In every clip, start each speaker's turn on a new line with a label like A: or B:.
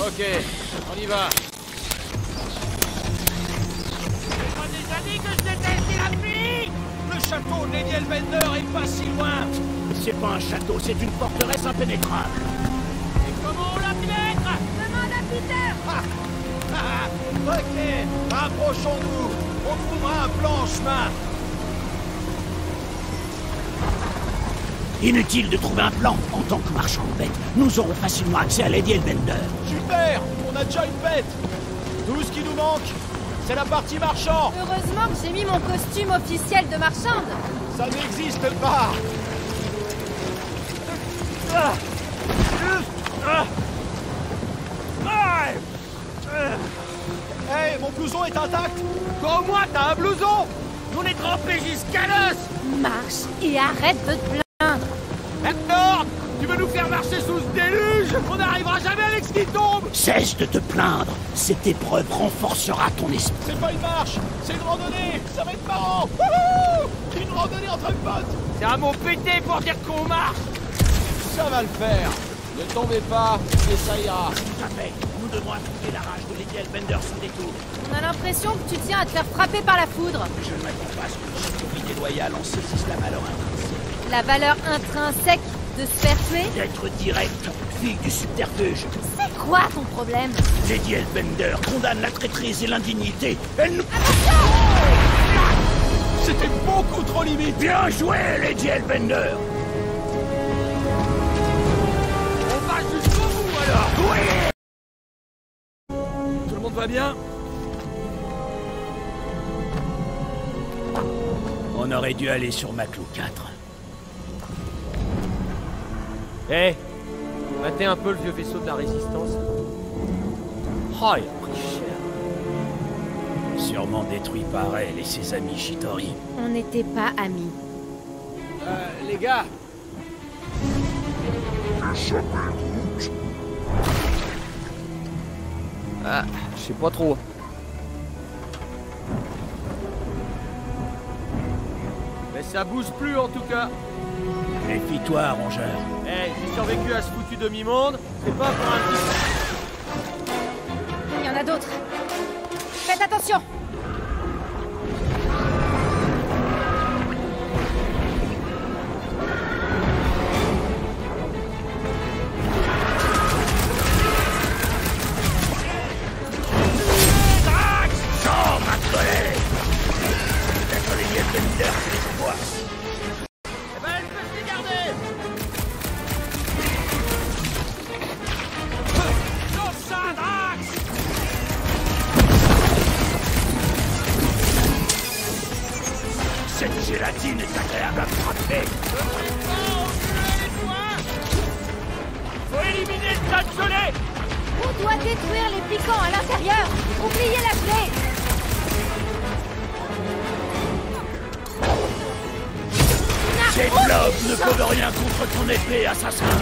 A: Ok, on y va.
B: On a déjà dit que je détestais la pluie. Le château de Lady Elbender est pas si loin.
C: C'est pas un château, c'est une forteresse impénétrable.
B: Et comment on l'a pu être?
D: Demande à Peter.
B: Ok, rapprochons-nous. On trouvera un plan en chemin.
C: Inutile de trouver un plan. En tant que marchand de bêtes, nous aurons facilement accès à Lady Elbender.
B: Super, on a déjà une bête. Tout ce qui nous manque, c'est la partie marchand.
D: Heureusement que j'ai mis mon costume officiel de marchande.
B: Ça n'existe pas. Hey, mon blouson est intact. Toi au moins, t'as un blouson. Nous on est trempés jusqu'à l'os.
D: Marche et arrête de te plaindre.
B: Hector, tu veux nous faire marcher sous ce déluge? On n'arrivera jamais avec ce qui tombe.
C: Cesse de te plaindre. Cette épreuve renforcera ton esprit.
B: C'est pas une marche, c'est une randonnée. Ça va être marrant. Wouhou! Une randonnée entre potes. C'est un mot pété pour dire qu'on marche. Ça va le faire. Ne tombez pas et ça ira.
C: Tout à fait. Nous devons affronter la rage de Lady Elbender sans détour.
D: On a l'impression que tu tiens à te faire frapper par la foudre.
C: Je ne m'attends pas à ce que le château déloyal en saisisse la valeur intrinsèque.
D: La valeur intrinsèque de se faire tuer?
C: D'être direct, fille du subterfuge.
D: C'est quoi ton problème?
C: Lady Elbender condamne la traîtrise et l'indignité. Elle nous...
B: C'était beaucoup trop limite.
C: Bien joué, Lady Elbender.
B: On va jusqu'au bout alors.
C: Oui.
B: Tout le monde va bien?
C: On aurait dû aller sur Matelot 4.
A: Hé, matez un peu le vieux vaisseau de la Résistance. Oh, il a pris cher.
C: Sûrement détruit par elle et ses amis Shitori.
D: On n'était pas amis.
B: Les gars.
A: Ah, je sais pas trop. Mais ça bouge plus en tout cas.
C: Méfie-toi, rongeur.
A: Eh, j'ai survécu à ce foutu demi-monde. C'est pas pour un petit...
D: Il y en a d'autres. Faites attention.
C: Sors, ma collègue. Peut-être Lady Elbender qui les voit.
B: Eh ben, elle peut se les garder. Sauve ça, Drax.
C: Cette gélatine est agréable à frapper.
B: Faut éliminer le tas de gelée.
D: On doit détruire les piquants à l'intérieur. Oubliez la clé.
C: Ces globes ne peuvent rien contre ton épée, assassin.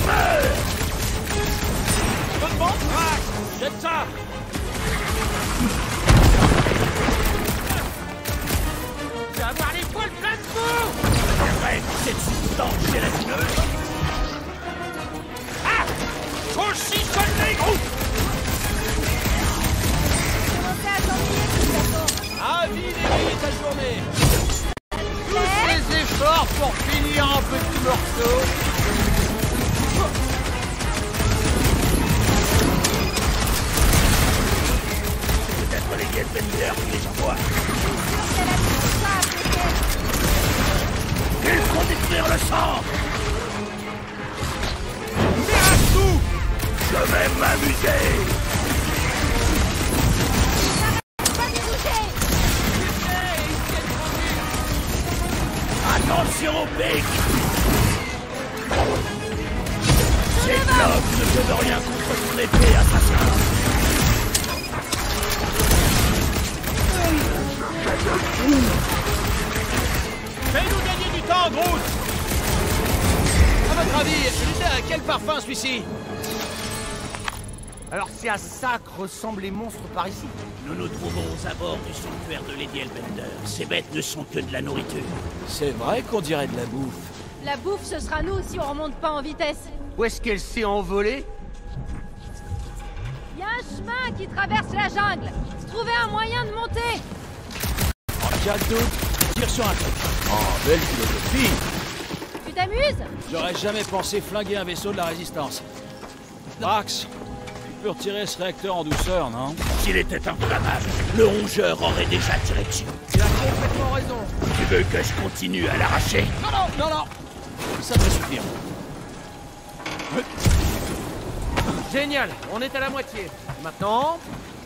C: Meurs.
B: Bonne bande, Drax. Jette ça. Tu vas avoir les poils pleins de boue.
C: Arrête cette substance gélatineuse.
B: Ah! Faut chichonner, gros.
D: Commencez à s'ennuyer tout bientôt.
B: Ravi d'égayer ta journée. Tous ces efforts pour finir en petits morceaux.
C: Peut-être Lady Elbender qui les envoie. Ils vont détruire le centre.
B: Miratou!
C: Je vais m'amuser. Attention au pic. Ces globes ne peuvent rien contre ton épée, assassin.
B: Fais-nous gagner du temps, Groot! À votre avis, il était à quel parfum celui-ci?
A: Alors c'est à ça que ressemblent les monstres par ici.
C: Nous nous trouvons aux abords du sanctuaire de Lady Elbender. Ces bêtes ne sont que de la nourriture.
B: C'est vrai qu'on dirait de la bouffe.
D: La bouffe, ce sera nous si on remonte pas en vitesse.
A: Où est-ce qu'elle s'est envolée?
D: chemin qui traverse la jungle. Trouvez un moyen de monter.
B: En cas de doute, tire sur un truc.
C: Oh, belle philosophie.
D: Tu t'amuses?
B: J'aurais jamais pensé flinguer un vaisseau de la Résistance. Drax, tu peux retirer ce réacteur en douceur, non?
C: S'il était inflammable, le rongeur aurait déjà tiré dessus.
A: Il a complètement raison.
C: Tu veux que je continue à l'arracher?
B: Non. Ça devrait suffire.
A: Génial, on est à la moitié. Maintenant...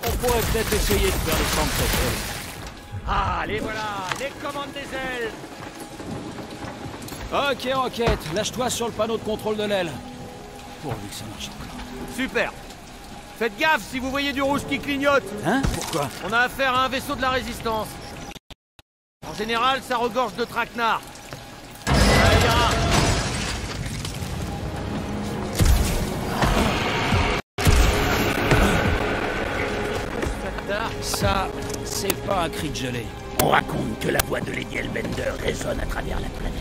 B: On pourrait peut-être essayer de faire descendre cette aile.
A: Ah, les voilà, les commandes des ailes.
B: Ok, Rocket, lâche-toi sur le panneau de contrôle de l'aile. Pourvu que ça marche encore.
A: Super. Faites gaffe si vous voyez du rouge qui clignote.
B: Hein? Pourquoi?
A: On a affaire à un vaisseau de la Résistance. En général, ça regorge de traquenards. Ça ira.
B: Ça, c'est pas un cri de gelée.
C: On raconte que la voix de Lady Hellbender résonne à travers la planète.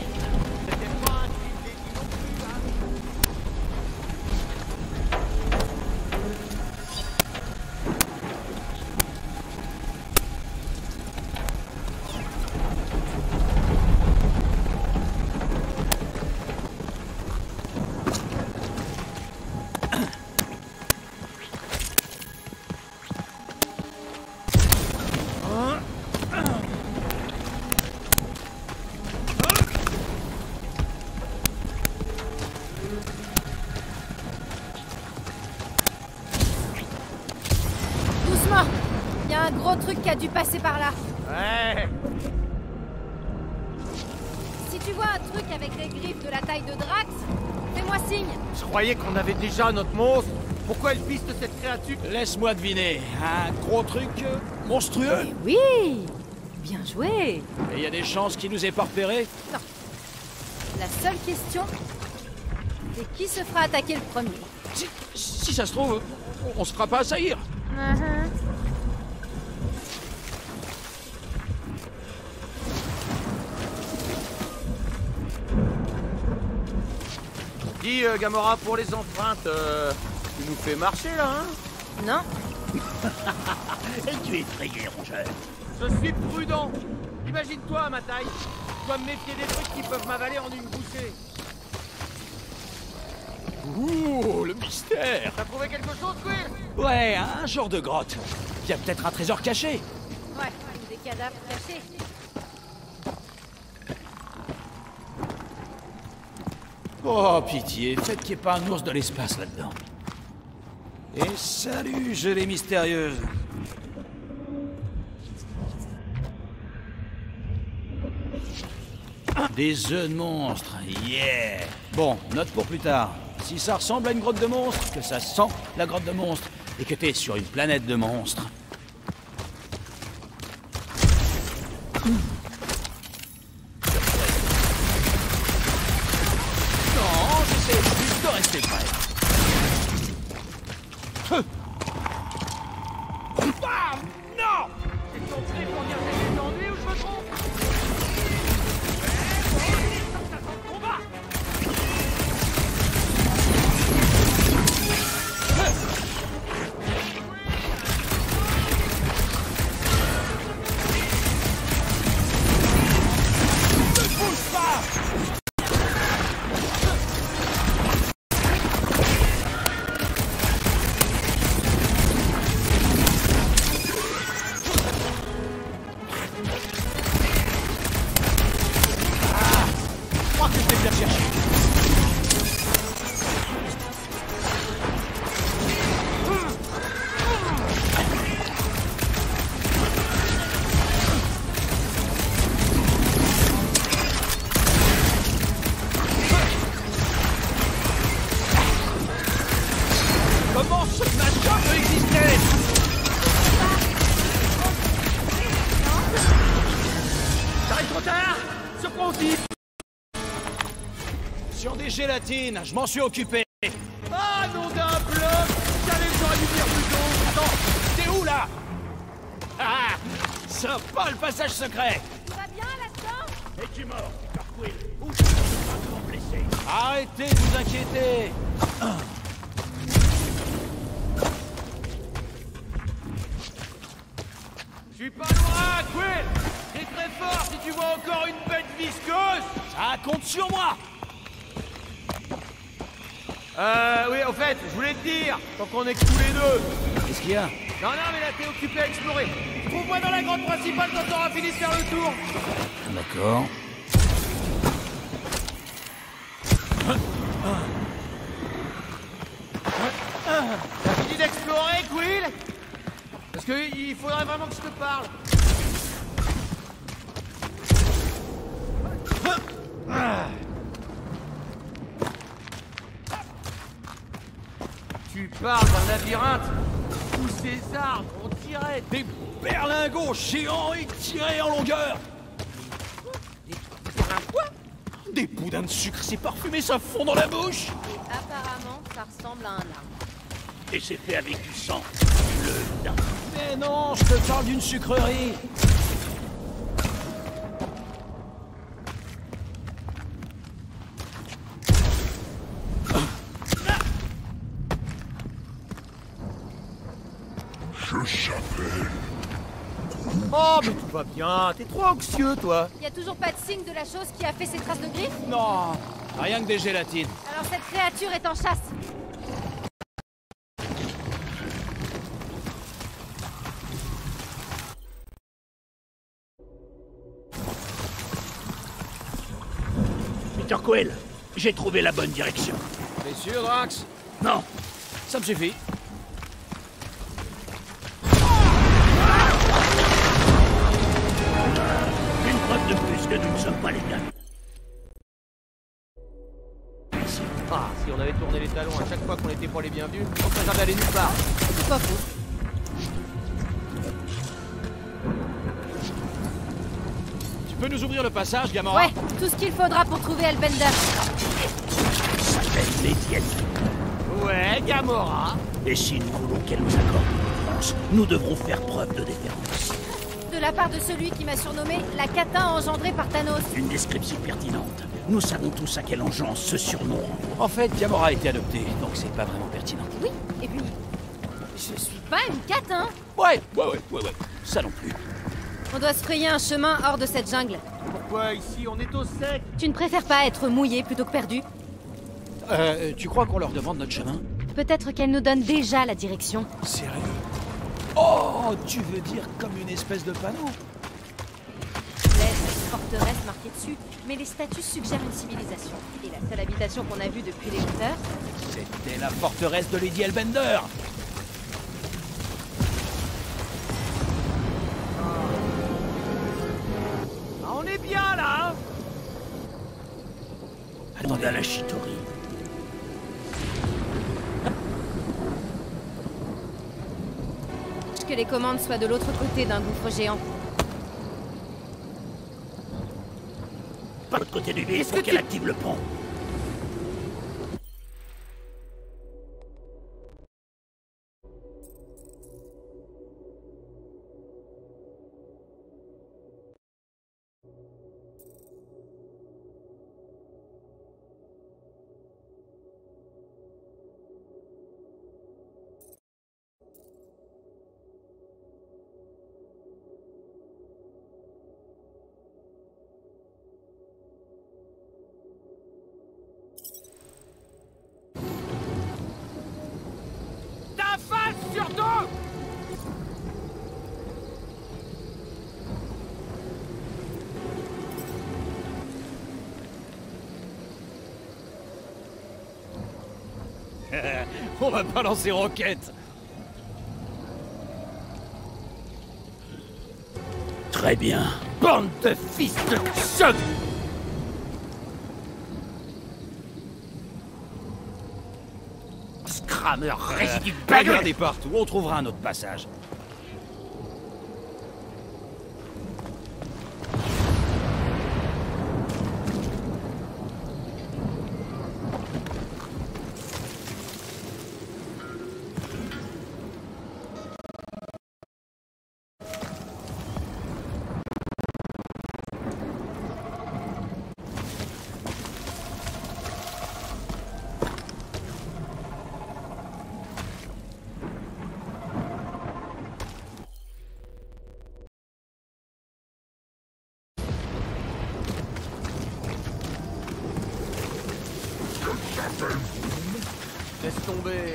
D: Il y a un gros truc qui a dû passer par là.
A: Ouais.
D: Si tu vois un truc avec des griffes de la taille de Drax, fais-moi signe.
A: Je croyais qu'on avait déjà notre monstre. Pourquoi elle piste cette créature?
B: Laisse-moi deviner. Un gros truc monstrueux.
D: Oui, bien joué.
B: Et il y a des chances qu'il nous ait pas repérés?
D: Non. La seule question, c'est qui se fera attaquer le premier.
B: Si ça se trouve, on se fera pas assaillir.
A: Dis, Gamora, pour les empreintes, tu nous fais marcher, là, hein?
D: Non.
C: Et tu es effrayé, rongeur.
A: Je suis prudent. Imagine-toi à ma taille. Je dois me méfier des trucs qui peuvent m'avaler en une bouchée.
B: Ouh, le mystère.
A: T'as trouvé quelque chose, Quill?
B: Ouais, un genre de grotte. Il y a peut-être un trésor caché.
D: Ouais, des cadavres cachés.
B: Oh, pitié, faites qu'il n'y ait pas un ours de l'espace là-dedans. Et salut, gelée mystérieuse. Des œufs de monstres, yeah. Bon, note pour plus tard. Si ça ressemble à une grotte de monstres, que ça sent la grotte de monstres, et que t'es sur une planète de monstres. Non, j'essaie juste de rester prêt.
A: Bam! Non! C'est ton trip pour dire que j'ai détendu ou je me trompe? Ça sent le combat!
B: Ne bouge pas! Comment ce machin peut exister?
A: T'arrives trop tard! Sur quoi on dit?
B: Sur des gélatines, je m'en suis occupé.
A: Ah, nom d'un bloc! J'allais que j'aurais dû dire plus tôt!
B: Attends, t'es où là? Ah, ça pas le passage secret.
D: Tu vas bien là-dedans?
C: Es-tu mort, Car Quill? Ou je suis gravement blessé?
B: Arrêtez de vous inquiéter. suis pas loin, Quill! T'es très fort si tu vois encore une bête visqueuse! Ça compte sur moi!
A: Oui, au fait, je voulais te dire, tant qu'on est que tous les deux.
B: Qu'est-ce qu'il y a?
A: Non, mais là, t'es occupé à explorer. Trouve-moi dans la grotte principale quand t'auras fini de faire le tour.
B: D'accord.
A: T'as fini d'explorer, Quill? Parce que il faudrait vraiment que je te parle. Tu parles d'un labyrinthe où ces arbres, on dirait
B: Des berlingots géants étirés en longueur! Des boudins de sucre, c'est parfumé, ça fond dans la bouche!
D: Et apparemment, ça ressemble à un arbre.
C: Et c'est fait avec du sang. Le daim.
B: Mais non, je te parle d'une sucrerie!
A: Oh, mais tout va bien, t'es trop anxieux, toi.
D: Y a toujours pas de signe de la chose qui a fait ces traces de griffes?
B: Non, rien que des gélatines.
D: Alors cette créature est en chasse.
C: Peter Quill, j'ai trouvé la bonne direction.
B: T'es sûr, Drax?
C: Non,
B: Ça me suffit.
C: une preuve de plus que nous ne sommes pas les derniers.
A: Ah, si on avait tourné les talons à chaque fois qu'on était pas les bienvenus, on serait jamais allé nulle part.
D: C'est pas faux.
B: Tu peux nous ouvrir le passage, Gamora?
D: Ouais, tout ce qu'il faudra pour trouver Hellbender.
C: S'appelle Lady Elfrida.
A: Ouais, Gamora.
C: Et si nous voulons qu'elle nous accorde une réponse, nous devrons faire preuve de déférence.
D: De la part de celui qui m'a surnommé la catin engendrée par Thanos.
C: Une description pertinente. Nous savons tous à quelle engeance ce surnom renvoie.
B: En fait, Gamora a été adoptée, donc c'est pas vraiment pertinent.
D: Oui, et puis... je suis pas une catin.
B: Ouais. Ça non plus.
D: On doit se frayer un chemin hors de cette jungle.
A: Pourquoi ici on est au sec?
D: Tu ne préfères pas être mouillé plutôt que perdu?
B: Tu crois qu'on leur demande notre chemin?
D: Peut-être qu'elle nous donne déjà la direction.
B: Sérieux? Oh, tu veux dire comme une espèce de panneau?
D: Laisse une forteresse marquée dessus, mais les statues suggèrent une civilisation. Et la seule habitation qu'on a vue depuis les hauteurs,
B: C'était la forteresse de Lady Hellbender.
A: Ah, on est bien là, hein?
C: Demande à la Chitauri.
D: que les commandes soient de l'autre côté d'un gouffre géant.
C: Pas de l'autre côté du vide pour qu'elle active le pont.
B: On va pas lancer roquette.
C: Très bien.
A: Bande de fils de choc! Scrammer, résidu de baguette!
B: Regardez partout, on trouvera un autre passage.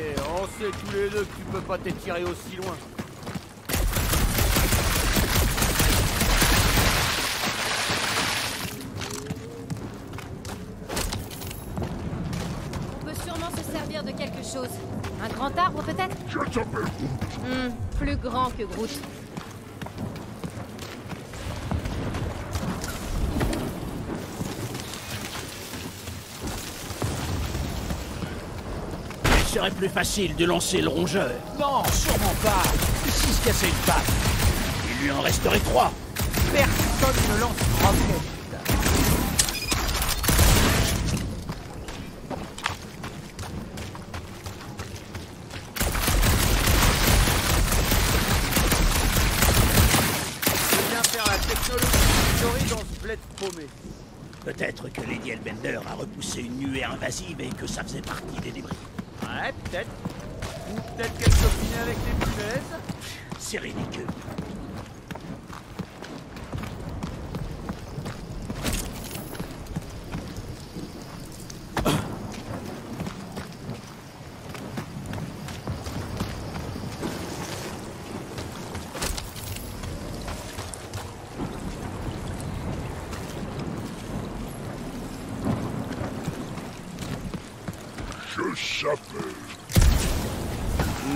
A: Allez, on sait tous les deux que tu peux pas t'étirer aussi loin.
D: On peut sûrement se servir de quelque chose. Un grand arbre, peut-être? Plus grand que Groot.
C: Il serait plus facile de lancer le rongeur.
B: Non, sûrement pas. S'il se cassait une patte.
C: Il lui en resterait 3.
A: Personne ne lance 3 bombes. Paumé.
C: Peut-être que Lady Hellbender a repoussé une nuée invasive et que ça faisait partie des débris.
A: Ouais, peut-être. Ou peut-être qu'elle copinait avec les punaises.
C: C'est ridicule.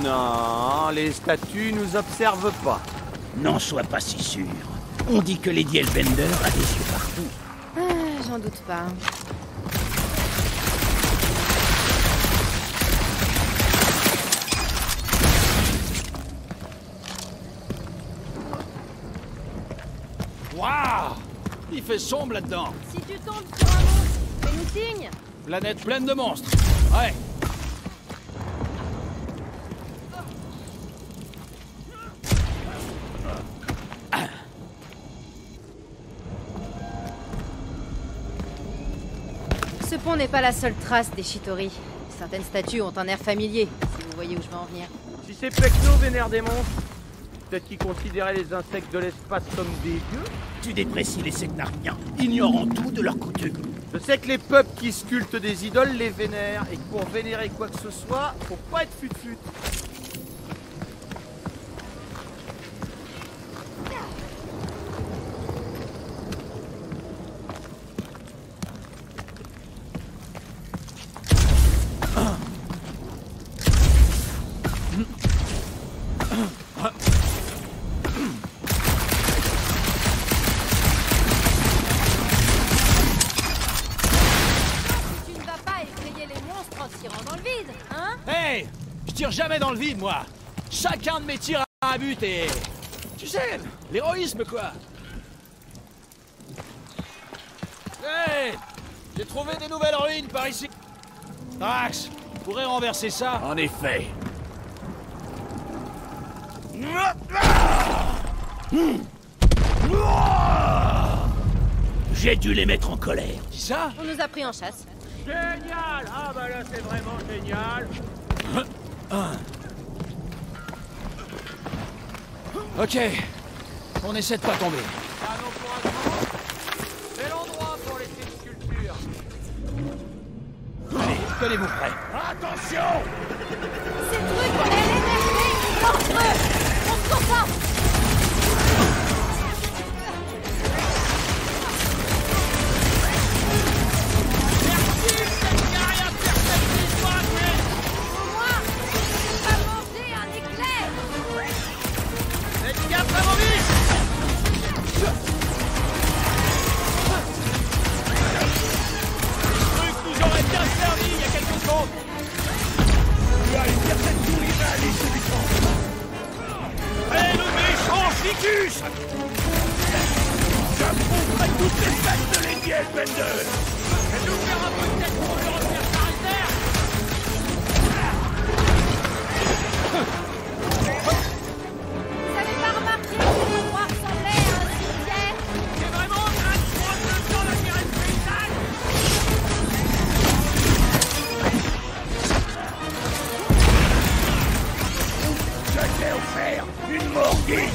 A: Non, les statues nous observent pas.
C: N'en sois pas si sûr. On dit que Lady Hellbender a des yeux partout.
D: Ah, j'en doute pas.
B: Waouh! Il fait sombre là-dedans.
D: Si tu tombes sur un monstre, fais-nous signe.
B: Planète pleine de monstres. Ouais.
D: Ce pont n'est pas la seule trace des Chitauri. Certaines statues ont un air familier, si vous voyez où je veux en venir.
A: Si ces Pecno vénèrent des monstres, peut-être qu'ils considéraient les insectes de l'espace comme des dieux.
C: Tu déprécies les sectariens, ignorant tout de leurs coutumes.
A: Je sais que les peuples qui sculptent des idoles les vénèrent, et que pour vénérer quoi que ce soit, faut pas être fut-fut.
B: Jamais dans le vide, moi. Chacun de mes tirs a un but et... Tu sais, l'héroïsme, quoi. Hey! J'ai trouvé des nouvelles ruines par ici. Drax, tu pourrais renverser ça?
C: En effet. J'ai dû les mettre en colère.
B: Qui ça?
D: On nous a pris en chasse.
A: Génial! Ah bah là, c'est vraiment génial.
B: Ok, on essaie de pas tomber.
A: Un encouragement, c'est l'endroit pour laisser une sculpture.
B: Allez, tenez-vous prêts.
C: Attention!
D: Ces trucs LMFP, dangereux! On se concentre!
C: J'approuverai toutes les fêtes de Lady Hellbender.
A: Elle nous verra peut-être pour lui retenir sa réserve.
D: Vous avez pas remarqué que cet endroit ressemblait à un cimetière?
A: C'est vraiment un 3-2 dans la guerre paysanne.
C: Je t'ai offert une mort digne.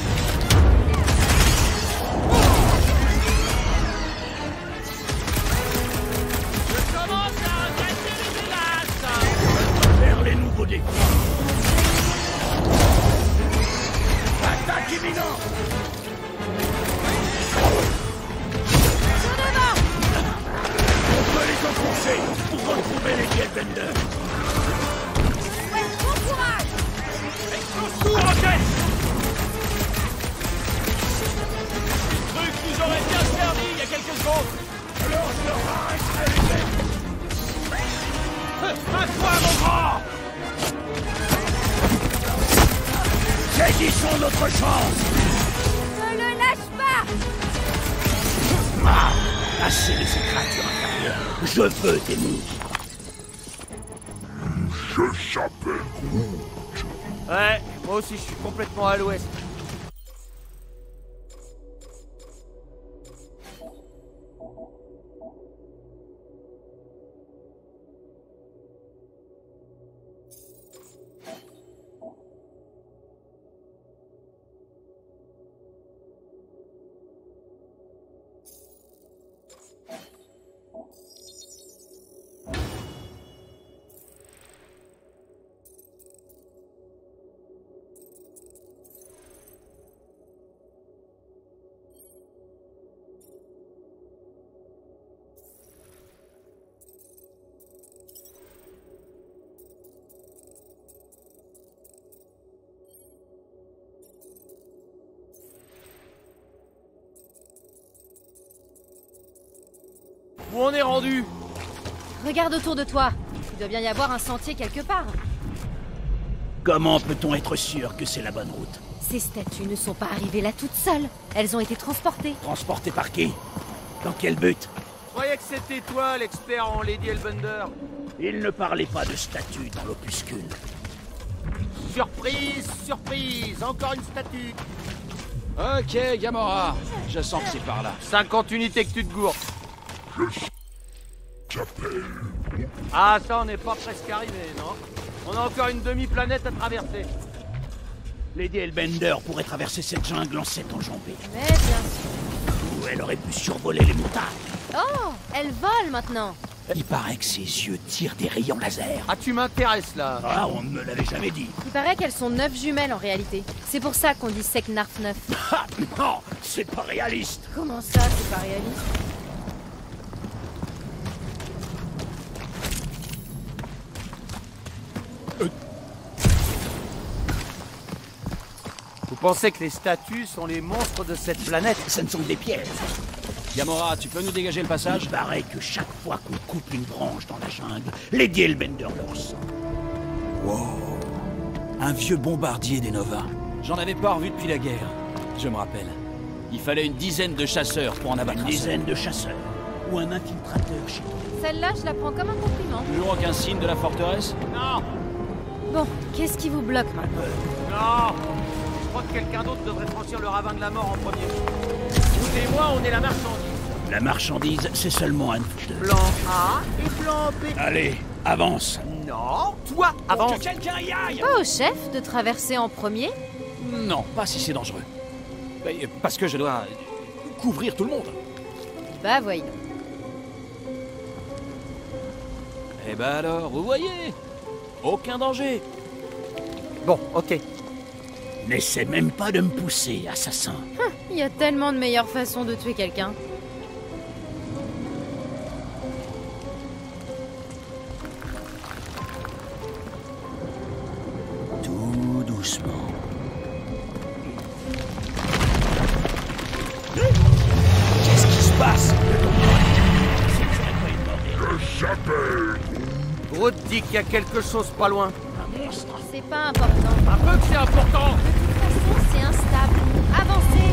A: Je commence à regretter
C: imminent. On peut les enfoncer pour retrouver les Hellbenders.
D: Ouais, bon courage!
B: Explose tout, roquette! Truc nous aurait bien servi il y a quelques secondes.
C: Alors je leur arrêterai les têtes.
B: À toi, mon grand!
C: Saisissons notre chance.
D: Ne le lâche pas!
C: Ah, assez de ces créatures inférieures. Je veux des monstres. Je s'appelle Groot.
A: Ouais, moi aussi je suis complètement à l'ouest. Où on est rendu?
D: Regarde autour de toi. Il doit bien y avoir un sentier quelque part.
C: Comment peut-on être sûr que c'est la bonne route?
D: Ces statues ne sont pas arrivées là toutes seules. Elles ont été transportées.
C: Transportées par qui? Dans quel but?
A: Je croyais que c'était toi l'expert en Lady Hellbender.
C: Il ne parlait pas de statue dans l'opuscule.
A: Surprise, surprise, encore une statue.
B: Ok, Gamora. Je sens que c'est par là.
A: 50 unités que tu te gourdes. Ah, ça, on n'est pas presque arrivé, non? On a encore une demi-planète à traverser.
C: Lady Hellbender pourrait traverser cette jungle en 7 enjambées.
D: Mais bien sûr.
C: Ou elle aurait pu survoler les montagnes.
D: Oh, elle vole maintenant.
C: Il paraît que ses yeux tirent des rayons laser.
A: Ah, tu m'intéresses, là.
C: Ah, on ne me l'avait jamais dit.
D: Il paraît qu'elles sont 9 jumelles en réalité. C'est pour ça qu'on dit Seknarf 9.
C: Ah, non, c'est pas réaliste.
D: Comment ça, c'est pas réaliste?
A: Vous pensez que les statues sont les monstres de cette planète?
C: Ce ne sont que des pièges.
B: Gamora, tu peux nous dégager le passage?
C: Il paraît que chaque fois qu'on coupe une branche dans la jungle, Lady Hellbender le ressent.
E: Wow. Un vieux bombardier des Nova.
B: J'en avais pas revu depuis la guerre. Je me rappelle. Il fallait une dizaine de chasseurs pour en abattre
C: Une
B: un seul.
C: dizaine de chasseurs. Ou un infiltrateur chez toi.
D: Celle-là, je la prends comme un compliment.
B: Toujours aucun signe de la forteresse?
A: Non,
D: Bon, qu'est-ce qui vous bloque maintenant?
A: non. Je crois que quelqu'un d'autre devrait franchir le ravin de la mort en premier. Vous et moi, on est la marchandise.
C: La marchandise, c'est seulement un de vous deux.
A: Plan A et plan B.
C: Allez, avance.
A: Non, toi, avance.
B: Que quelqu'un y aille!
D: Pas au chef de traverser en premier?
B: Non, pas si c'est dangereux. Parce que je dois couvrir tout le monde.
D: Bah voyons.
B: Eh ben alors, vous voyez? Aucun danger.
A: Bon, ok.
C: N'essaie même pas de me pousser, assassin.
D: Il y a tellement de meilleures façons de tuer quelqu'un.
C: Tout doucement.
B: Qu'est-ce qui se passe?
A: Groot dit qu'il y a quelque chose pas loin.
D: C'est pas important.
A: Un peu que c'est important.
D: De toute façon, c'est instable. Avancez!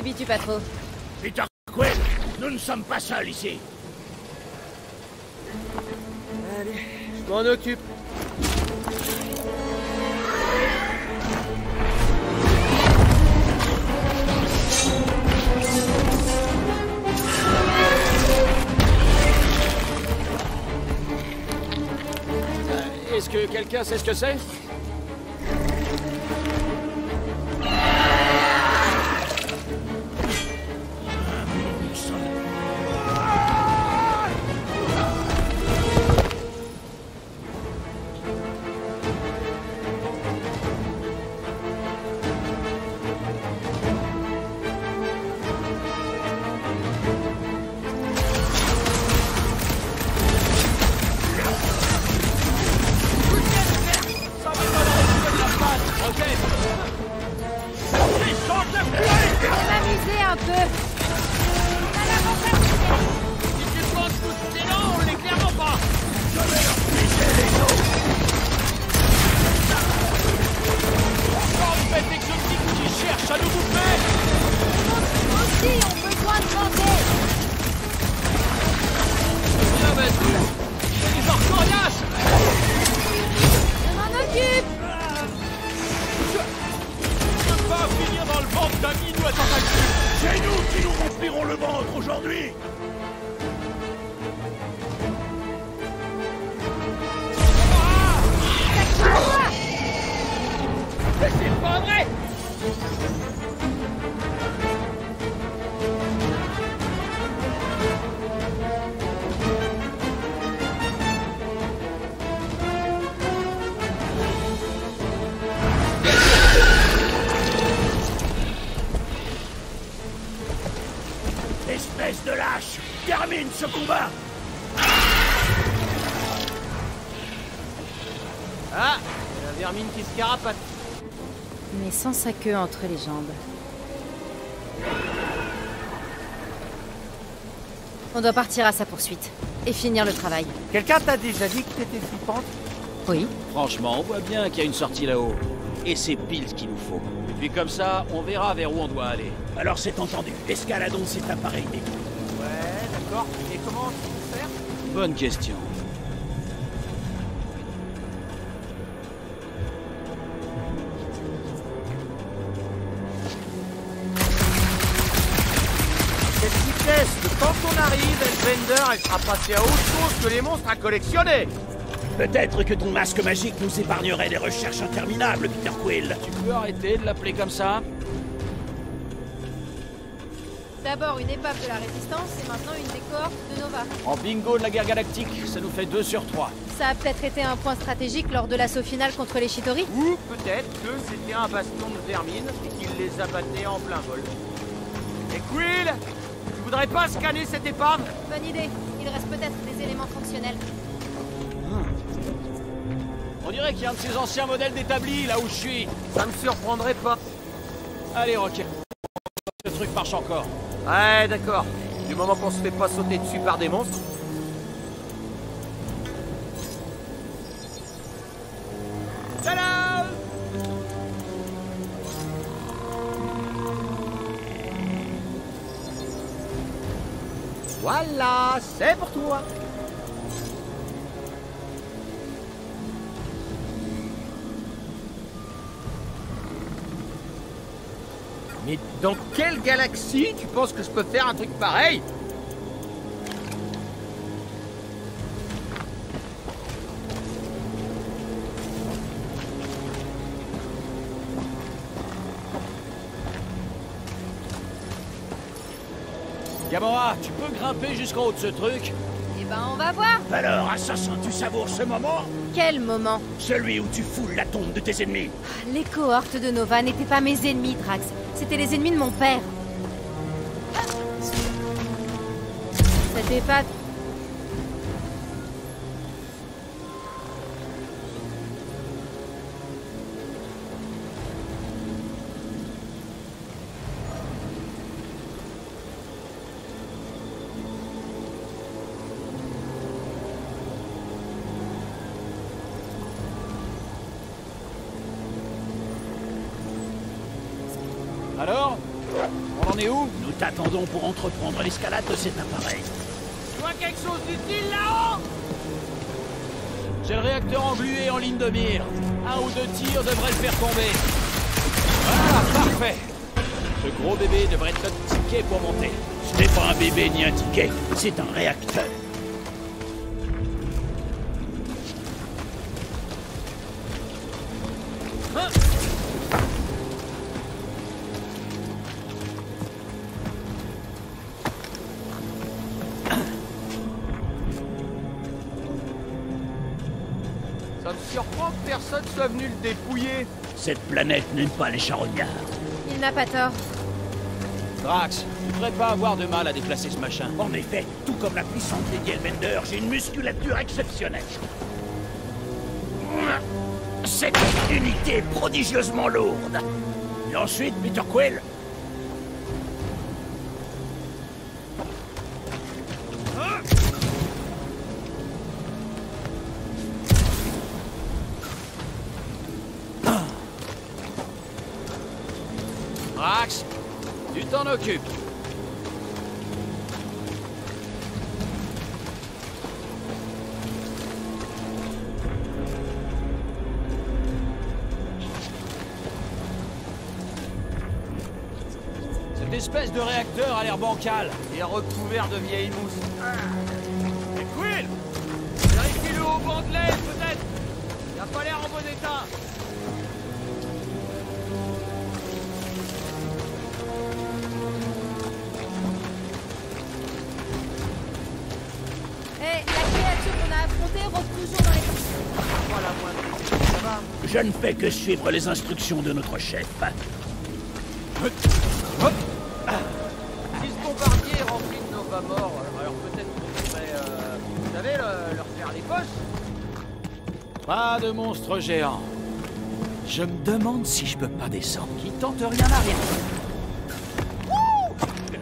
D: T'habitues pas trop.
C: Peter Quill, nous ne sommes pas seuls ici.
A: Allez, je m'en occupe.
B: Est-ce que quelqu'un sait ce que c'est?
C: C'est nous qui nous remplirons le ventre aujourd'hui.
B: C'est pas vrai!
C: Espèce de lâche! Termine ce combat!
A: Ah, la vermine qui se carapate.
D: Mais sans sa queue entre les jambes. On doit partir à sa poursuite. Et finir le travail.
A: Quelqu'un t'a déjà dit que t'étais flippante?
D: Oui.
B: Franchement, on voit bien qu'il y a une sortie là-haut. Et c'est pile ce qu'il nous faut. Et puis comme ça, on verra vers où on doit aller.
C: Alors c'est entendu. Escaladons cet appareil d'écoute.
A: Ouais, d'accord. Et comment on peut faire?
B: Bonne question.
A: Cette vitesse, que quand on arrive, Hellbender, elle sera passée à autre chose que les monstres à collectionner.
C: Peut-être que ton masque magique nous épargnerait des recherches interminables, Peter Quill.
B: Tu peux arrêter de l'appeler comme ça?
D: D'abord une épave de la Résistance et maintenant une des cohortes de Nova.
B: En bingo de la guerre galactique, ça nous fait 2 sur 3.
D: Ça a peut-être été un point stratégique lors de l'assaut final contre les Chitauri.
A: Ou peut-être que c'était un bastion de vermine et qu'il les abattait en plein vol. Et Quill, tu voudrais pas scanner cette épave?
D: Bonne idée. Il reste peut-être des éléments fonctionnels.
B: On dirait qu'il y a un de ces anciens modèles d'établis là où je suis.
A: Ça me surprendrait pas.
B: Allez, Rocket. Ce truc marche encore.
A: Ouais, d'accord. Du moment qu'on se fait pas sauter dessus par des monstres. Tada! Voilà, c'est pour toi. Mais dans quelle galaxie tu penses que je peux faire un truc pareil?
B: Gamora, tu peux grimper jusqu'en haut de ce truc?
D: Eh ben, on va voir.
C: Alors, assassin, tu savoures ce moment?
D: Quel moment?
C: Celui où tu foules la tombe de tes ennemis.
D: Les cohortes de Nova n'étaient pas mes ennemis, Drax. C'était les ennemis de mon père. Cette épave...
B: Alors? On On est où?
C: Nous t'attendons pour entreprendre l'escalade de cet appareil.
B: Tu vois quelque chose d'utile là-haut? J'ai le réacteur englué en ligne de mire. 1 ou 2 tirs devraient le faire tomber. Voilà, parfait. Ce gros bébé devrait être notre ticket pour monter.
C: Ce n'est pas un bébé ni un ticket, c'est un réacteur.
A: Ça me surprend que personne soit venu le dépouiller.
C: Cette planète n'aime pas les charognards.
D: Il n'a pas tort.
B: Drax, tu devrais pas avoir de mal à déplacer ce machin.
C: En effet, tout comme la puissante Lady Elbender, j'ai une musculature exceptionnelle. Cette unité est prodigieusement lourde. Et ensuite, Peter Quill.
B: Drax, tu t'en occupes. Cette espèce de réacteur a l'air bancal et recouvert de vieille mousse. Et Quill, vérifie le haut banc de l'aile peut-être. Il n'a pas l'air en bon état.
D: Hé, la créature qu'on a affrontée rôde toujours dans les...
A: Voilà, moi, ça va.
C: Je ne fais que suivre les instructions de notre chef.
A: Si ce bombardier est rempli de Nova morts, alors peut-être qu'on pourrait, vous savez, leur faire les poches.
B: Pas de monstre géant. Je me demande si je peux pas descendre. Qui tente rien à rien.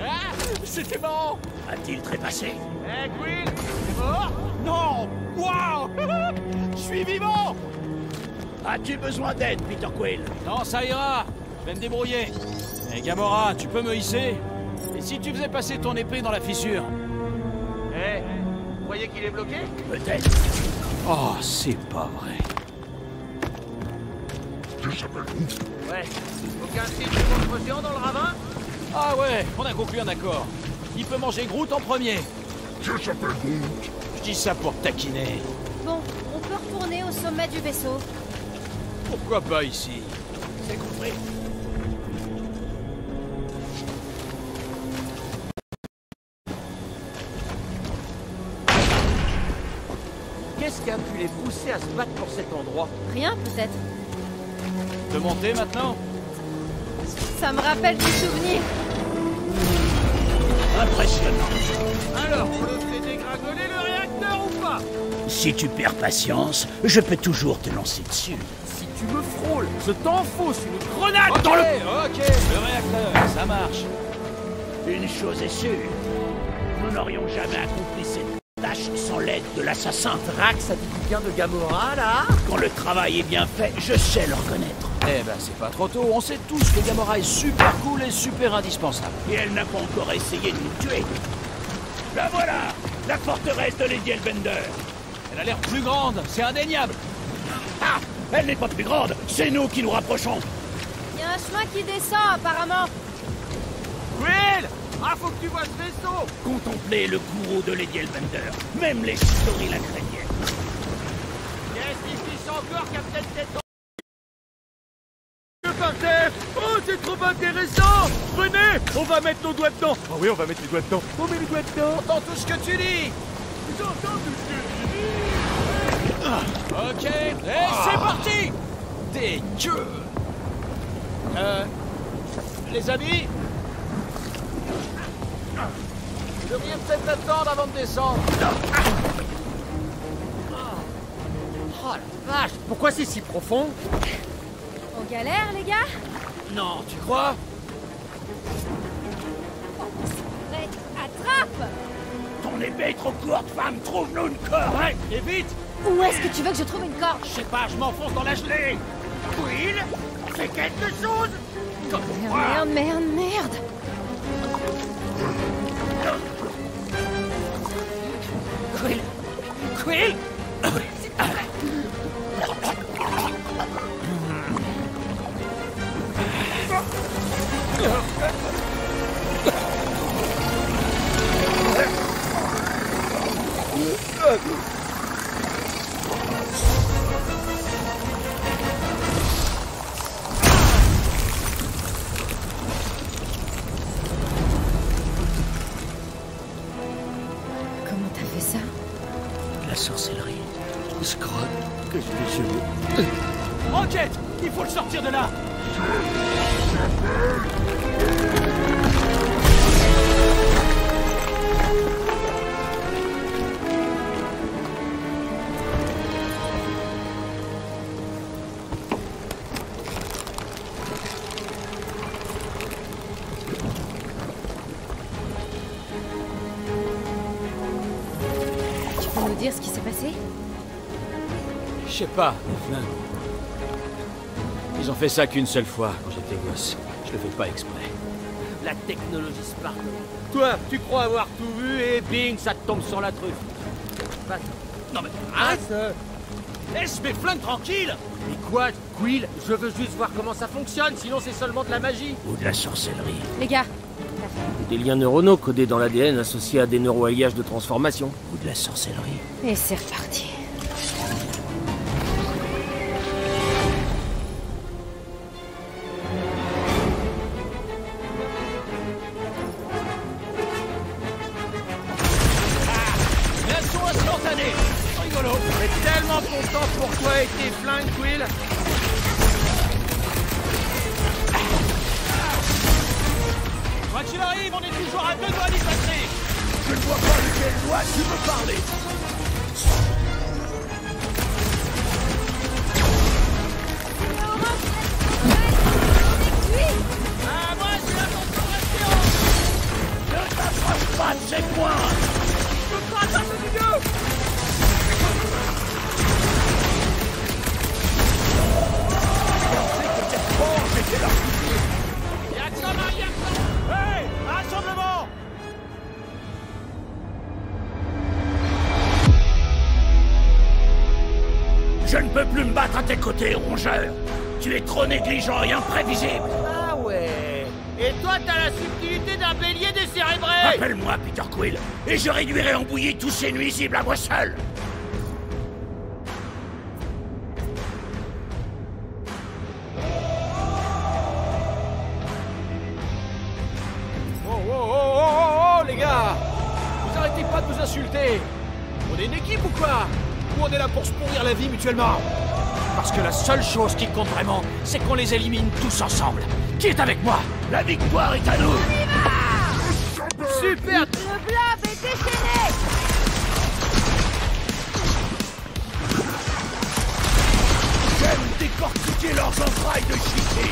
B: Ah, c'était bon.
C: A-t-il trépassé?
A: Hé, Quill, c'est mort?
B: Non. Waouh. Je suis vivant.
C: As-tu besoin d'aide, Peter Quill?
B: Non, ça ira. Je vais me débrouiller. Hé, Gamora, tu peux me hisser? Et si tu faisais passer ton épée dans la fissure?
A: Hé, vous croyez qu'il est bloqué?
C: Peut-être.
B: Oh, c'est pas vrai.
A: Ouais. Aucun signe de monstre géant dans le ravin?
B: Ah ouais, on a conclu un accord. Il peut manger Groot en premier. Je dis ça pour taquiner.
D: Bon, on peut retourner au sommet du vaisseau.
B: Pourquoi pas ici?
C: C'est compris.
A: Qu'est-ce qui a pu les pousser à se battre pour cet endroit?
D: Rien, peut-être.
B: De monter maintenant?
D: Ça me rappelle des souvenirs.
C: Impressionnant.
A: Alors, on le fait dégringoler le réacteur ou pas?
C: Si tu perds patience, je peux toujours te lancer dessus.
A: Si tu me frôles, je t'enfonce une grenade
B: Ok,
A: dans le...
B: ok, le réacteur, ça marche.
C: Une chose est sûre, nous n'aurions jamais accompli cette tâche sans l'aide de l'assassin.
A: Drax, ça dit bien de Gamora, là?
C: Quand le travail est bien fait, je sais le reconnaître.
B: Eh ben, c'est pas trop tôt. On sait tous que Gamora est super cool et super indispensable.
C: Et elle n'a pas encore essayé de nous tuer. La voilà, la forteresse de Lady Elbender.
B: Elle a l'air plus grande, c'est indéniable.
C: Ah, elle n'est pas plus grande, c'est nous qui nous rapprochons.
D: Il y a un chemin qui descend, apparemment.
A: Quill! Ah, faut que tu vois ce vaisseau!
C: Contemplez le gourou de Lady Elbender. Même les Chitori la craignaient.
A: Qu'est-ce qui fiche encore, Captain Téton? Par terre! Oh, c'est trop intéressant! Venez! On va mettre nos doigts dedans! Oh oui, on va mettre les doigts dedans! On met les doigts dedans!
B: J'entends tout ce que tu dis.
A: J'entends tout ce que tu dis!
B: Ok, et c'est parti. Dégueu. Les amis, vous devriez peut-être attendre avant de descendre.
A: Oh la vache! Pourquoi c'est si profond?
D: On galère, les gars?
B: Non, tu crois?
D: Ouais, attrape!
C: Ton épée est trop courte, femme, trouve-nous une corde.
B: Ouais, et vite.
D: Où est-ce que tu veux que je trouve une corde?
B: Je sais pas, je m'enfonce dans la gelée.
A: Quill? Fais quelque chose!
D: Merde, merde, merde!
C: Quill! Quill!
D: Comment t'as fait ça?
C: La sorcellerie.
E: Je crois que je l'ai gelé.
B: Rocket! Il faut le sortir de là!
D: Tu peux nous dire ce qui s'est passé?
B: Je sais pas, les flingues. Ils ont fait ça qu'une seule fois, quand j'étais gosse. Je le fais pas exprès.
A: La technologie Spartan. Toi, tu crois avoir tout vu et bing, ça te tombe sur la truffe. Vas-y.
B: Non mais
A: Arrête.
B: laisse mes flingues tranquilles!
A: Mais quoi, Quill? Je veux juste voir comment ça fonctionne, sinon c'est seulement de la magie.
C: Ou de la sorcellerie.
D: Les gars,
A: Des liens neuronaux codés dans l'ADN associés à des neuroalliages de transformation.
C: Ou de la sorcellerie.
D: et c'est reparti.
B: L'assaut instantané! Rigolo!
A: Je suis tellement content pour toi et tes flingues, Quill.
B: Quoi qu'il arrive, on est toujours à 2 doigts d'y passer!
C: Je ne vois pas lequel doigt tu veux parler.
B: Ah, moi, c'est la transformation!
C: Ne t'approche pas de ces points.
B: Je peux pas atteindre le milieu! Y'a que ça, Maria! Hey! Rassemblement!
C: Je ne peux plus me battre à tes côtés, rongeur. Tu es trop négligent et imprévisible.
A: Ah ouais. Et toi, t'as la subtilité d'un bélier décérébré.
C: Appelle-moi Peter Quill, et je réduirai en bouillie tous ces nuisibles à moi seul.
B: Oh, les gars! Vous arrêtez pas de nous insulter! On est une équipe ou quoi? Ou on est là pour se pourrir la vie mutuellement? Parce que la seule chose qui compte vraiment, c'est qu'on les élimine tous ensemble. Qui est avec moi?
C: La victoire est à nous.
A: Super.
D: Le blob est déchaîné!
C: J'aime décortiquer leurs entrailles de chiquet.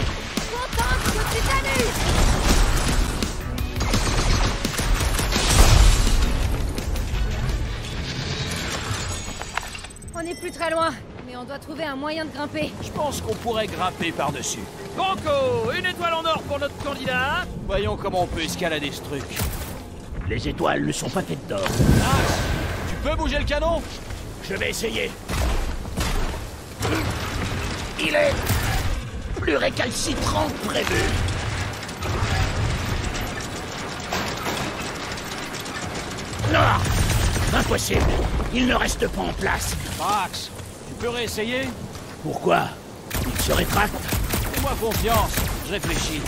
D: Contente que tu t'amuses! On n'est plus très loin, mais on doit trouver un moyen de grimper.
B: Je pense qu'on pourrait grimper par-dessus.
A: Banco, une étoile en or pour notre candidat.
B: Voyons comment on peut escalader ce truc.
C: Les étoiles ne sont pas faites d'or.
B: Max, tu peux bouger le canon?
C: Je vais essayer. Il est plus récalcitrant que prévu. Non! Impossible. Il ne reste pas en place.
B: Max, tu peux réessayer?
C: Pourquoi? Il se rétracte.
B: Fais-moi confiance, je réfléchis.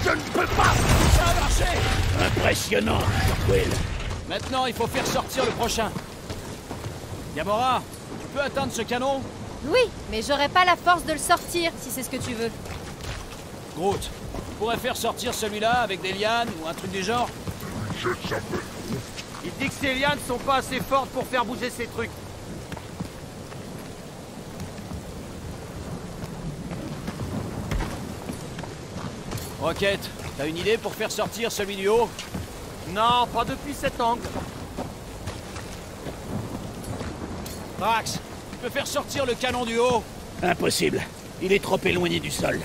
C: Je ne peux pas.
B: Ça a marché!
C: Impressionnant, Quill.
B: Maintenant, il faut faire sortir le prochain. Gamora, tu peux atteindre ce canon?
D: Oui, mais j'aurais pas la force de le sortir, si c'est ce que tu veux.
B: Groot, tu pourrais faire sortir celui-là avec des lianes ou un truc du genre?
A: Il dit que ces lianes sont pas assez fortes pour faire bouger ces trucs.
B: Rocket, t'as une idée pour faire sortir celui du haut?
A: Non, pas depuis cet angle.
B: Max, tu peux faire sortir le canon du haut?
C: Impossible. Il est trop éloigné du sol.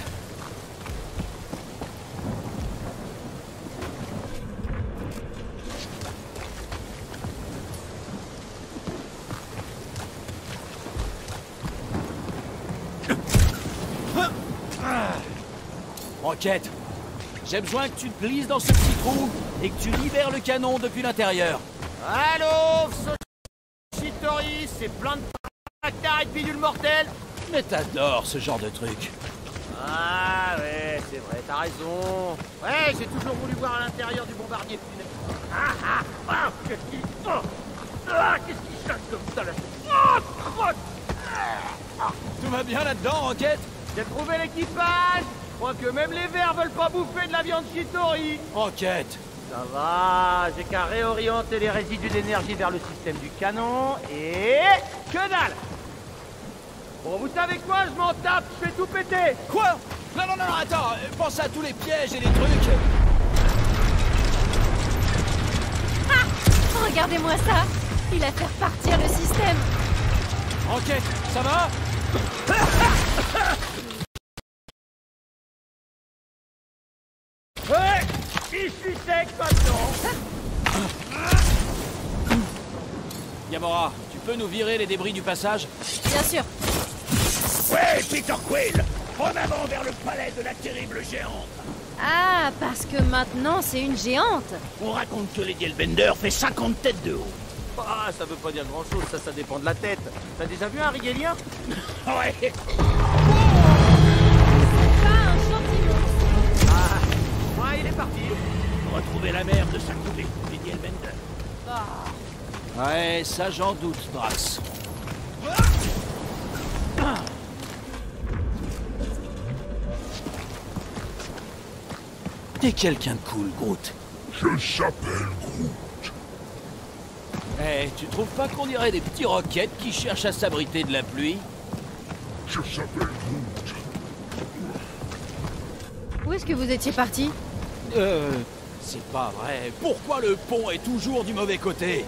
E: Rocket. J'ai besoin que tu te glisses dans ce petit trou et que tu libères le canon depuis l'intérieur.
A: Allô, Shitori, c'est plein de bactéries de bidules mortelles.
E: Mais t'adores ce genre de truc.
A: Ah ouais, c'est vrai, t'as raison. Ouais, j'ai toujours voulu voir à l'intérieur du bombardier funèbre. Qu'est-ce qui chasse comme ça là? Crotte.
E: Tout va bien là-dedans, Rocket?
A: J'ai trouvé l'équipage. Je crois que même les vers veulent pas bouffer de la viande Shitori.
E: Rocket.
A: Ça va, j'ai qu'à réorienter les résidus d'énergie vers le système du canon et... que dalle! Bon, vous savez quoi? Je m'en tape, je fais tout péter!
E: Quoi? Non, attends, pense à tous les pièges et les trucs.
D: Ah! Regardez-moi ça! Il a fait repartir le système!
E: Rocket, ça va?
A: Ouais! Je suis sec maintenant!
E: Yamora, tu peux nous virer les débris du passage?
D: Bien sûr!
C: Ouais, Peter Quill! En avant vers le palais de la terrible géante!
D: Ah, parce que maintenant c'est une géante!
C: On raconte que Lady Hellbender fait 50 têtes de haut.
A: Ah, ça veut pas dire grand-chose, ça dépend de la tête. T'as déjà vu un riguélien?
C: Ouais!
D: C'est pas un champignon!
A: Ah, ouais, il est parti.
C: Retrouver la mère de sa coupée, Lady Hellbender.
D: Ah.
E: Ouais, ça j'en doute, Drax. T'es quelqu'un de cool, Groot.
F: Je s'appelle Groot.
E: Eh, tu trouves pas qu'on dirait des petits roquettes qui cherchent à s'abriter de la pluie?
F: Je s'appelle Groot.
D: Où est-ce que vous étiez parti?
E: C'est pas vrai. Pourquoi le pont est toujours du mauvais côté?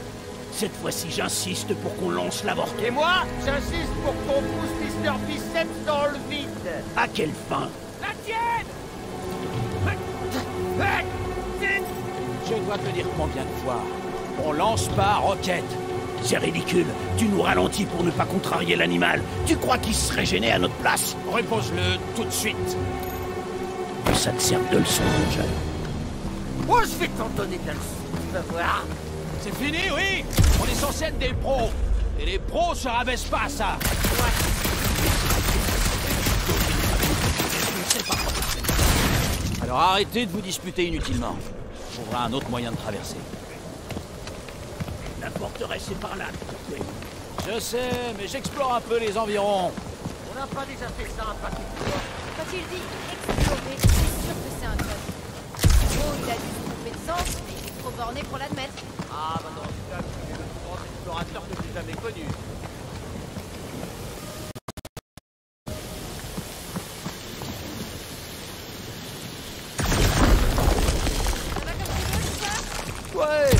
C: Cette fois-ci, j'insiste pour qu'on lance l'avortement.
A: Et moi, j'insiste pour qu'on pousse Mr. Biceps dans le vide.
C: À quelle fin?
A: La tienne!
E: Je dois te dire combien de fois. On lance pas Rocket.
C: C'est ridicule. Tu nous ralentis pour ne pas contrarier l'animal. Tu crois qu'il serait gêné à notre place?
E: Repose-le tout de suite.
C: Que ça te serve de leçon, mon jeune.
A: Oh, je vais t'en donner de la leçon, tu vas voir.
E: C'est fini, oui? On est censé être des pros. Et les pros se rabaissent pas à ça. Alors arrêtez de vous disputer inutilement. On trouvera un autre moyen de traverser.
C: La forteresse est par là, Peter Quill.
E: Je sais, mais j'explore un peu les environs.
A: On n'a pas déjà fait ça un paquet de fois.
D: Quand il dit explorer, c'est sûr que c'est un code. Oh, il a dû se tromper de sens, mais il est trop borné pour l'admettre.
A: Ah, bah dans ce cas, c'est le plus grand explorateur que j'ai jamais connu.
E: Ouais,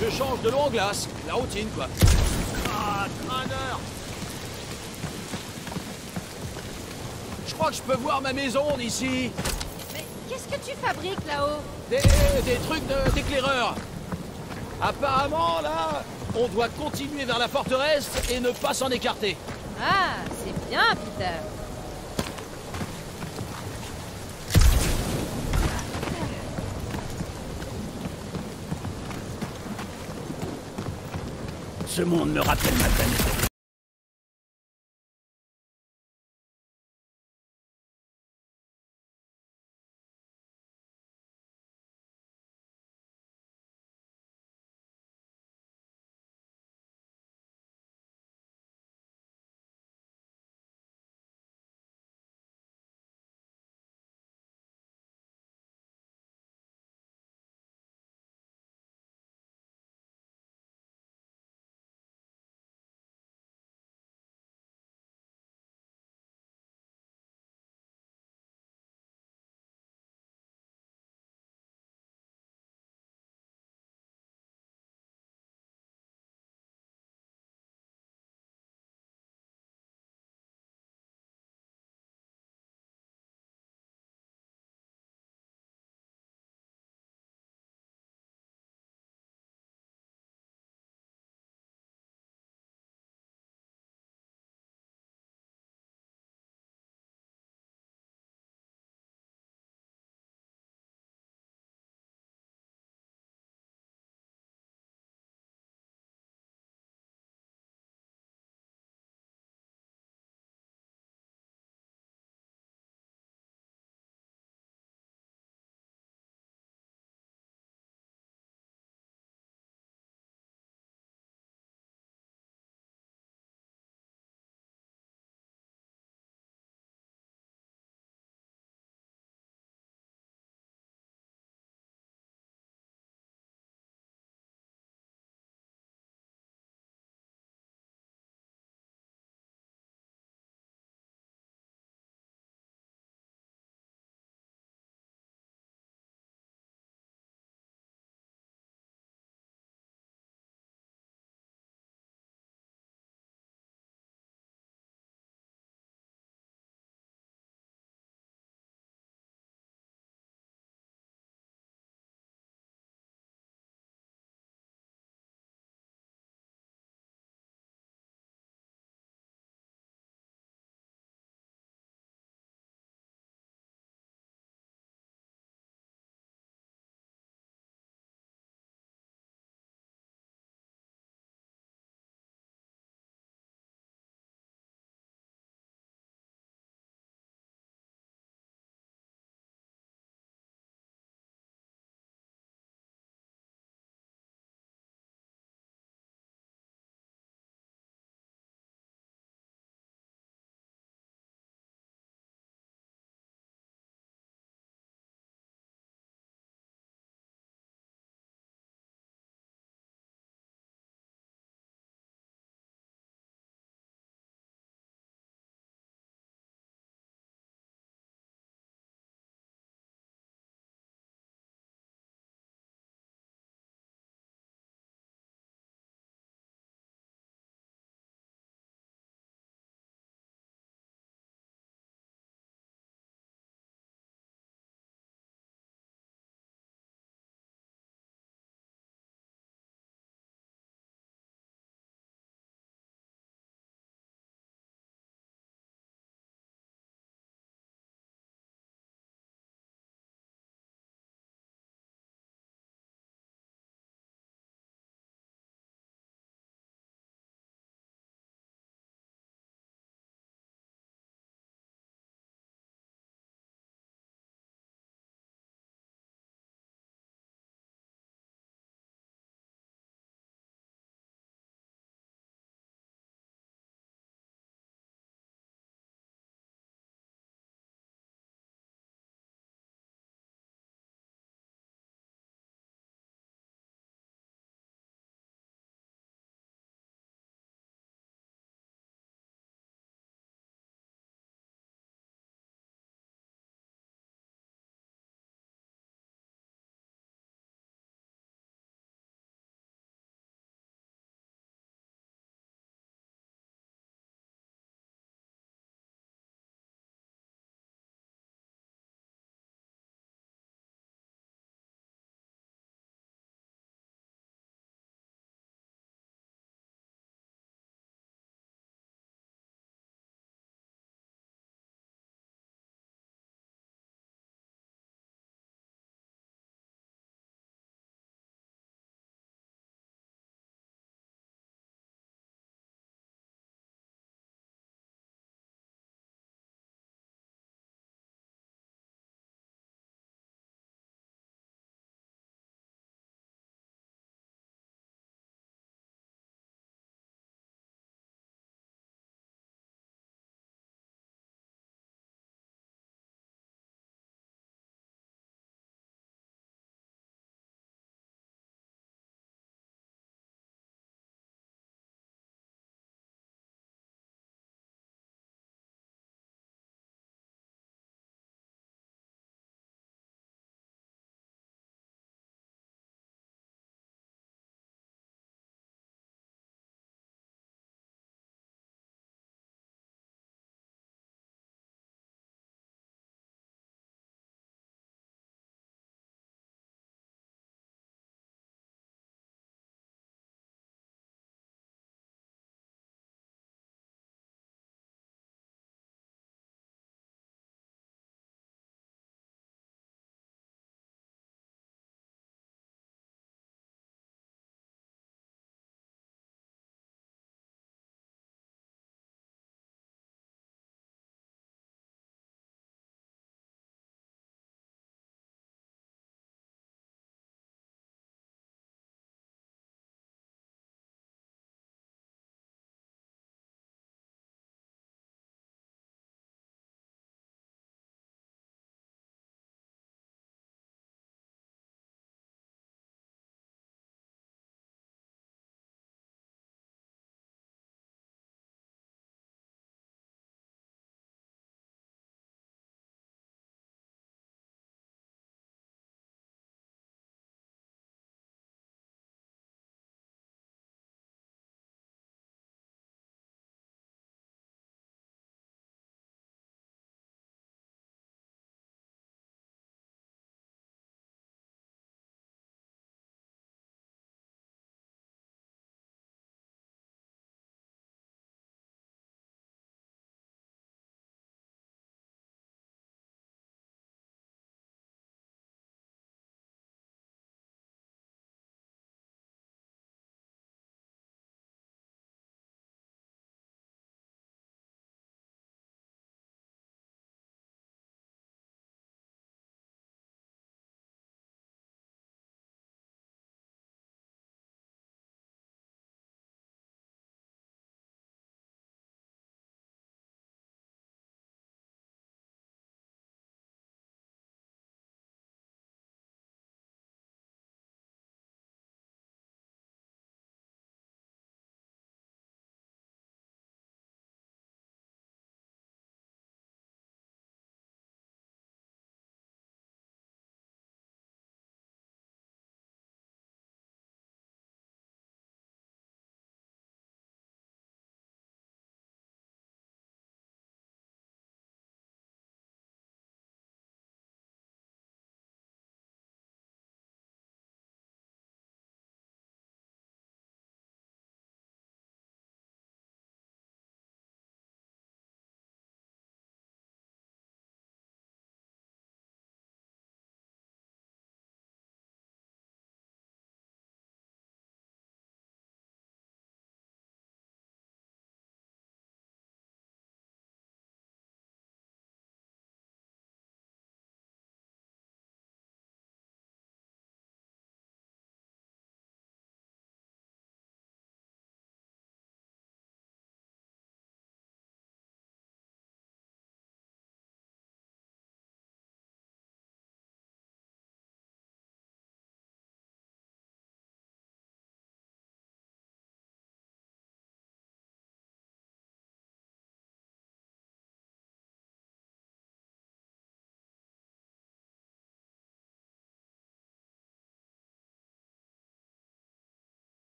E: je change de l'eau en glace. La routine, quoi.
A: Ah, crâneur!
E: Je crois que je peux voir ma maison d'ici.
D: Mais qu'est-ce que tu fabriques là-haut?
E: Des trucs d'éclaireur. Apparemment, là, on doit continuer vers la forteresse et ne pas s'en écarter.
D: Ah, c'est bien, Peter.
C: Ce monde me rappelle ma planète.